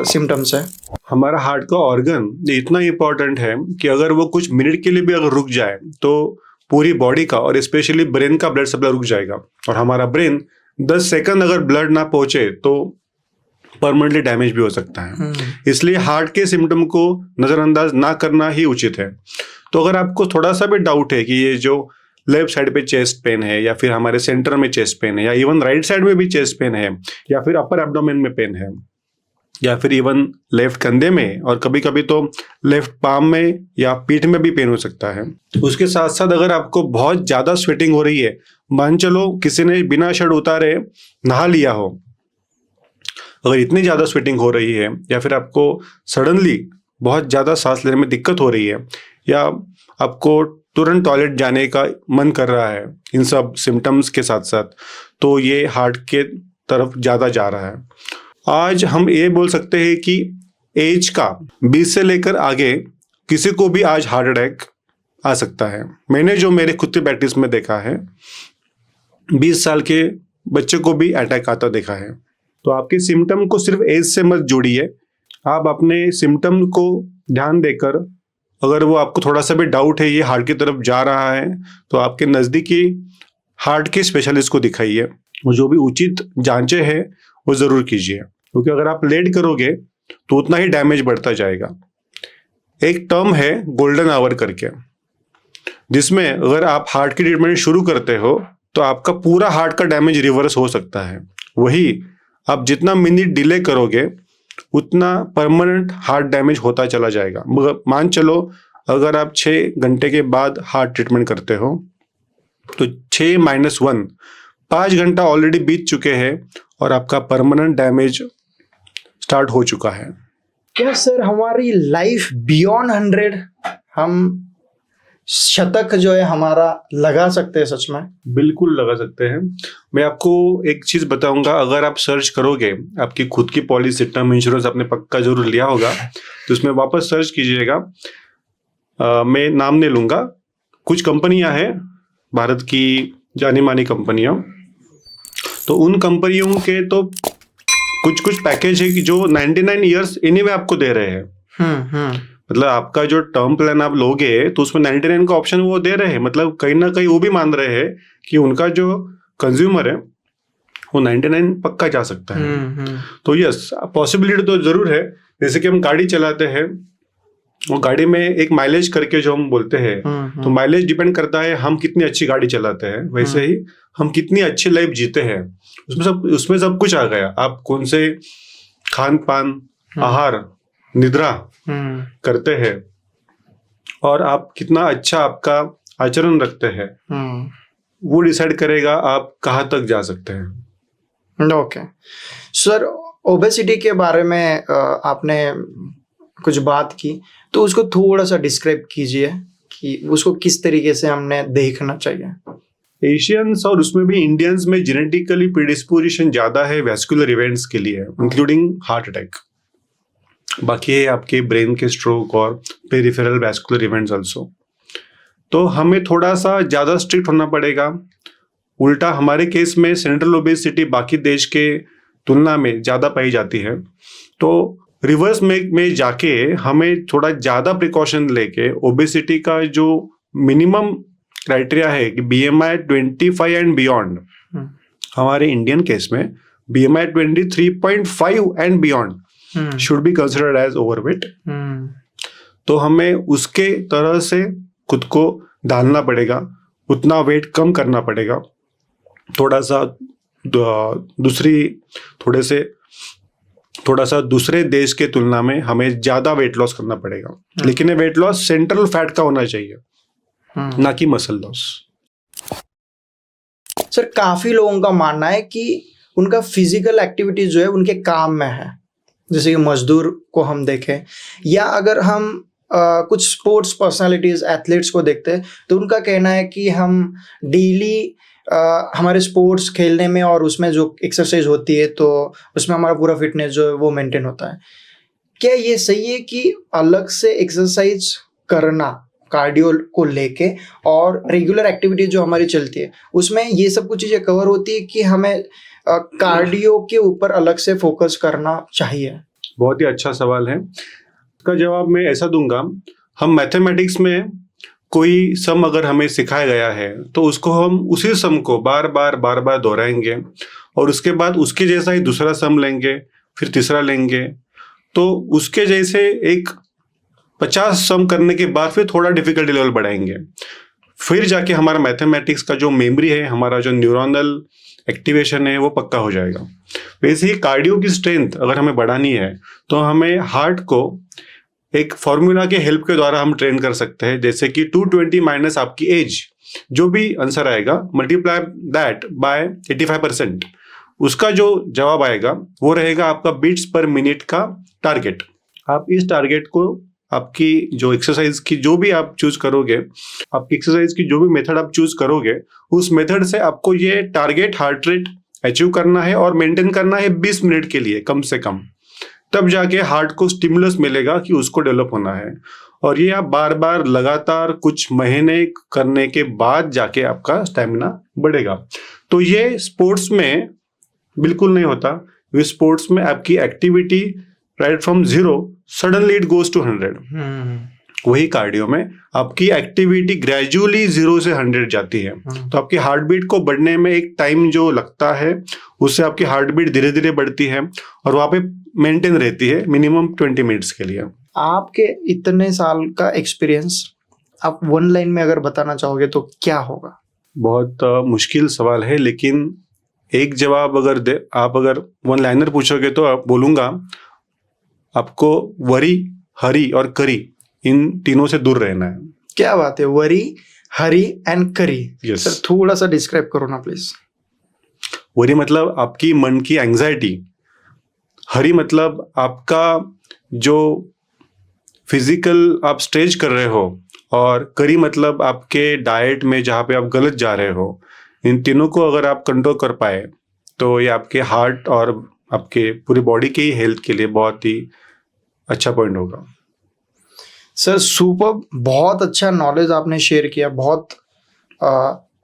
सिम्टम्स है? हमारा हार्ट का ऑर्गन इतना इम्पोर्टेंट है कि अगर वो कुछ मिनट के लिए भी अगर रुक जाए तो पूरी बॉडी का और स्पेशली ब्रेन का ब्लड सप्लाई रुक जाएगा। और हमारा ब्रेन 10 सेकंड अगर ब्लड ना पहुंचे तो परमानेंटली डैमेज भी हो सकता है। इसलिए हार्ट के सिम्टम को नजरअंदाज ना करना ही उचित है। तो अगर आपको थोड़ा सा भी डाउट है कि ये जो लेफ्ट साइड पे चेस्ट पेन है या फिर हमारे सेंटर में चेस्ट पेन है या इवन राइट साइड में भी चेस्ट पेन है या फिर अपर एब्डोमेन में पेन है या फिर इवन लेफ्ट कंधे में और कभी कभी तो लेफ्ट पाम में या पीठ में भी पेन हो सकता है। उसके साथ साथ अगर आपको बहुत ज्यादा स्वेटिंग हो रही है, मान चलो किसी ने बिना शर्ट उतारे नहा लिया हो, अगर इतनी ज्यादा स्वेटिंग हो रही है या फिर आपको सडनली बहुत ज्यादा सांस लेने में दिक्कत हो रही है या आपको तुरंत टॉयलेट जाने का मन कर रहा है, इन सब सिम्टम्स के साथ साथ, तो ये हार्ट के तरफ ज्यादा जा रहा है। आज हम ये बोल सकते हैं कि एज का 20 से लेकर आगे किसी को भी आज हार्ट अटैक आ सकता है। मैंने जो मेरे खुद के प्रैक्टिस में देखा है, 20 साल के बच्चे को भी अटैक आता देखा है। तो आपके सिम्टम को सिर्फ एज से मत जोड़िए, आप अपने सिम्टम को ध्यान देकर अगर वो आपको थोड़ा सा भी डाउट है ये हार्ट की तरफ जा रहा है तो आपके नज़दीकी हार्ट के स्पेशलिस्ट को दिखाइए और जो भी उचित जांचें हैं वो ज़रूर कीजिए, क्योंकि अगर आप लेट करोगे तो उतना ही डैमेज बढ़ता जाएगा। एक टर्म है गोल्डन आवर करके, जिसमें अगर आप हार्ट की ट्रीटमेंट शुरू करते हो तो आपका पूरा हार्ट का डैमेज रिवर्स हो सकता है। वही आप जितना मिनट डिले करोगे उतना परमानेंट हार्ट डैमेज होता चला जाएगा। मगर मान चलो अगर आप 6 घंटे के बाद हार्ट ट्रीटमेंट करते हो तो 6 - 1 5 घंटा ऑलरेडी बीत चुके हैं और आपका परमानेंट डैमेज स्टार्ट हो चुका है। क्या सर हमारी लाइफ बियॉन्ड 100 हम शतक जो है हमारा लगा सकते हैं सच में? बिल्कुल लगा सकते हैं। मैं आपको एक चीज बताऊंगा, अगर आप सर्च करोगे, आपकी खुद की पॉलिसी टर्म इंश्योरेंस आपने पक्का जरूर लिया होगा, तो उसमें वापस सर्च कीजिएगा, मैं नाम नहीं लूंगा, कुछ कंपनियां हैं भारत की जानी मानी कंपनियां, तो उन कंपनियों के तो कुछ कुछ पैकेज है कि जो 99 ईयर्स एनीवे आपको दे रहे हैं। मतलब आपका जो टर्म प्लान आप लोगे तो उसमें 99 का ऑप्शन वो दे रहे हैं। मतलब कहीं ना कहीं वो भी मान रहे हैं कि उनका जो कंज्यूमर है वो 99 पक्का जा सकता है। तो यस, पॉसिबिलिटी तो जरूर है। जैसे कि हम गाड़ी चलाते हैं, वो गाड़ी में एक माइलेज करके जो हम बोलते हैं, तो माइलेज डिपेंड करता है हम कितनी अच्छी गाड़ी चलाते हैं, वैसे ही हम कितनी अच्छी लाइफ जीते हैं। उसमें सब कुछ आ गया। आप कौन से खान पान, आहार, निद्रा करते हैं और आप कितना अच्छा आपका आचरण रखते हैं, वो डिसाइड करेगा आप कहाँ तक जा सकते हैं। ओके सर, ओबेसिटी के बारे में आपने कुछ बात की, तो उसको थोड़ा सा डिस्क्राइब कीजिए कि उसको किस तरीके से हमने देखना चाहिए। एशियंस और उसमें भी इंडियंस में जेनेटिकली प्रीडिस्पोजिशन ज्यादा है वैस्कुलर इवेंट्स के लिए, इंक्लूडिंग हार्ट अटैक। बाकी है आपके ब्रेन के स्ट्रोक और पेरिफेरल वैस्कुलर इवेंट्स आल्सो। तो हमें थोड़ा सा ज़्यादा स्ट्रिक्ट होना पड़ेगा। उल्टा हमारे केस में सेंट्रल ओबेसिटी बाकी देश के तुलना में ज़्यादा पाई जाती है। तो रिवर्स में जाके हमें थोड़ा ज़्यादा प्रिकॉशन लेके ओबेसिटी का जो मिनिमम क्राइटेरिया है कि BMI 25 एंड बियॉन्ड, हमारे इंडियन केस में BMI 23.5 and beyond should be considered as overweight. तो हमें उसके तरह से खुद को डालना पड़ेगा, उतना वेट कम करना पड़ेगा, थोड़ा सा दूसरे देश के तुलना में हमें ज़्यादा वेट लॉस करना पड़ेगा। लेकिन ये वेट लॉस सेंट्रल फैट का होना चाहिए, ना कि मसल लॉस। सर काफ़ी लोगों का मानना है कि उनका फिजिकल एक्टिविटी जो है उनके काम में है, जैसे कि मजदूर को हम देखें या अगर हम कुछ स्पोर्ट्स पर्सनालिटीज एथलीट्स को देखते हैं तो उनका कहना है कि हम डेली हमारे स्पोर्ट्स खेलने में और उसमें जो एक्सरसाइज होती है तो उसमें हमारा पूरा फिटनेस जो है वो मेंटेन होता है। क्या ये सही है कि अलग से एक्सरसाइज करना कार्डियो को लेके और रेगुलर एक्टिविटी जो हमारी चलती है उसमें ये सब कुछ चीज़ें कवर होती है कि हमें कार्डियो के ऊपर अलग से फोकस करना चाहिए? बहुत ही अच्छा सवाल है। इसका जवाब मैं ऐसा दूंगा, हम मैथमेटिक्स में कोई सम अगर हमें सिखाया गया है तो उसको हम उसी सम को बार बार दोहराएंगे और उसके बाद उसके जैसा ही दूसरा सम लेंगे, फिर तीसरा लेंगे, तो उसके जैसे एक 50 सम करने के बाद फिर थोड़ा डिफिकल्टी लेवल बढ़ाएंगे, फिर जाके हमारा मैथमेटिक्स का जो मेमोरी है, हमारा जो न्यूरोनल एक्टिवेशन है वो पक्का हो जाएगा। वैसे ही कार्डियो की स्ट्रेंथ अगर हमें बढ़ानी है तो हमें हार्ट को एक फॉर्मूला के हेल्प के द्वारा हम ट्रेन कर सकते हैं, जैसे कि 220 माइनस आपकी एज, जो भी आंसर आएगा मल्टीप्लाई दैट बाय 85%, उसका जो जवाब आएगा वो रहेगा आपका बीट्स पर मिनट का टारगेट। आप इस टारगेट को आपकी जो एक्सरसाइज की जो भी आप चूज करोगे, आपकी एक्सरसाइज की जो भी मेथड आप चूज करोगे, उस मेथड से आपको ये टारगेट हार्ट रेट अचीव करना है और मेंटेन करना है 20 मिनट के लिए कम से कम। तब जाके हार्ट को स्टिमुलस मिलेगा कि उसको डेवलप होना है, और ये आप बार बार लगातार कुछ महीने करने के बाद जाके आपका स्टेमिना बढ़ेगा। तो ये स्पोर्ट्स में बिल्कुल नहीं होता। इस स्पोर्ट्स में आपकी activity right from 0 suddenly it goes to 100। वही कार्डियो में आपकी एक्टिविटी ग्रेजुअली 0 से 100 जाती है। तो आपकी हार्ट बीट को बढ़ने में एक टाइम जो लगता है, उससे आपकी हार्ट बीट धीरे धीरे बढ़ती है और वहाँ पे मेंटेन रहती है मिनिमम 20 मिनट्स के लिए। आपके इतने साल का एक्सपीरियंस आप वन लाइन में अगर बताना चाहोगे तो क्या होगा? बहुत मुश्किल सवाल है, लेकिन एक जवाब आप अगर वन लाइनर पूछोगे तो आप बोलूँगा, आपको वरी, हरी और करी, इन तीनों से दूर रहना है। क्या बात है, वरी, हरी एंड करी। Yes. सर थोड़ा सा डिस्क्राइब करो ना प्लीज। वरी मतलब आपकी मन की एंग्जाइटी, हरी मतलब आपका जो फिजिकल आप स्ट्रेच कर रहे हो, और करी मतलब आपके डाइट में जहाँ पे आप गलत जा रहे हो। इन तीनों को अगर आप कंट्रोल कर पाए तो ये आपके हार्ट और आपके पूरी बॉडी के हेल्थ के लिए बहुत ही अच्छा पॉइंट होगा। सर सुपर, बहुत अच्छा नॉलेज आपने शेयर किया, बहुत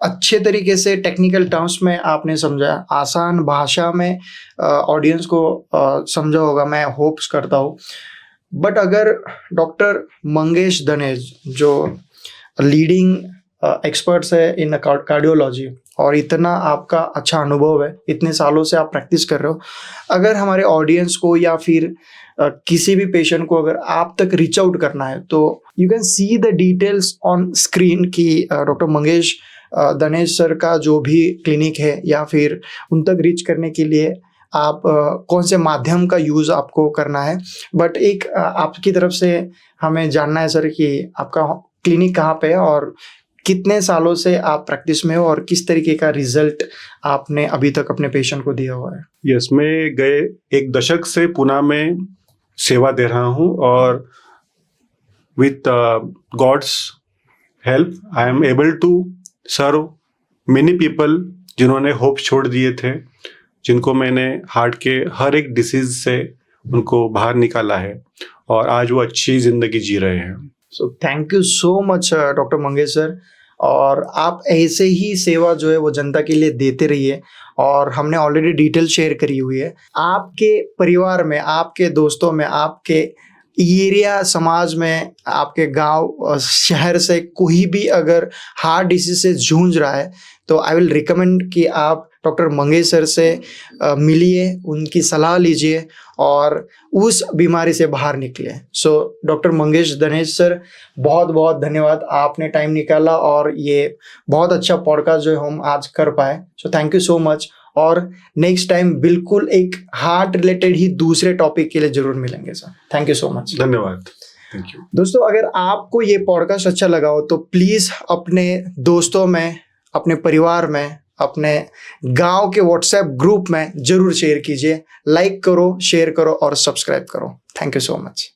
अच्छे तरीके से टेक्निकल टर्म्स में आपने समझाया, आसान भाषा में ऑडियंस को समझा होगा, मैं होप्स करता हूँ। बट अगर डॉक्टर मंगेश दनेज जो लीडिंग एक्सपर्ट्स है इन कार्डियोलॉजी और इतना आपका अच्छा अनुभव है, इतने सालों से आप प्रैक्टिस कर रहे हो, अगर हमारे ऑडियंस को या फिर किसी भी पेशेंट को अगर आप तक रीच आउट करना है तो you can see the details on screen कि डॉक्टर मंगेश दनेज सर का जो भी क्लिनिक है या फिर उन तक रीच करने के लिए आप कौन से माध्यम का यूज़ आपको करना है। बट एक आपकी तरफ से हमें जानना है सर कि आपका क्लिनिक कहाँ पे है और कितने सालों से आप प्रैक्टिस में हो और किस तरीके का रिजल्ट आपने अभी तक अपने पेशेंट को दिया हुआ है। यस, मैं गए 1 दशक से पुणे में सेवा दे रहा हूँ और with God's help I am able to serve many people जिन्होंने होप छोड़ दिए थे, जिनको मैंने हार्ट के हर एक डिसीज से उनको बाहर निकाला है और आज वो अच्छी जिंदगी जी रहे हैं। So thank you so much doctor Mangesh sir. और आप ऐसे ही सेवा जो है वो जनता के लिए देते रहिए। और हमने ऑलरेडी डिटेल शेयर करी हुई है। आपके परिवार में, आपके दोस्तों में, आपके एरिया समाज में, आपके गांव शहर से कोई भी अगर हार्ट डिसीज से जूझ रहा है तो आई विल रिकमेंड कि आप डॉक्टर मंगेश सर से मिलिए, उनकी सलाह लीजिए और उस बीमारी से बाहर निकले। So doctor Mangesh Danesh sir, बहुत बहुत धन्यवाद, आपने टाइम निकाला और ये बहुत अच्छा पॉडकास्ट जो है हम आज कर पाए। So thank you so much. और नेक्स्ट टाइम बिल्कुल एक हार्ट रिलेटेड ही दूसरे टॉपिक के लिए जरूर मिलेंगे sir. Thank you so much. धन्यवाद। Thank you. दोस्तों, अगर आपको ये पॉडकास्ट अच्छा लगा हो तो प्लीज़ अपने दोस्तों में, अपने परिवार में, अपने गांव के व्हाट्सएप ग्रुप में जरूर शेयर कीजिए। लाइक करो, शेयर करो और सब्सक्राइब करो। Thank you so much.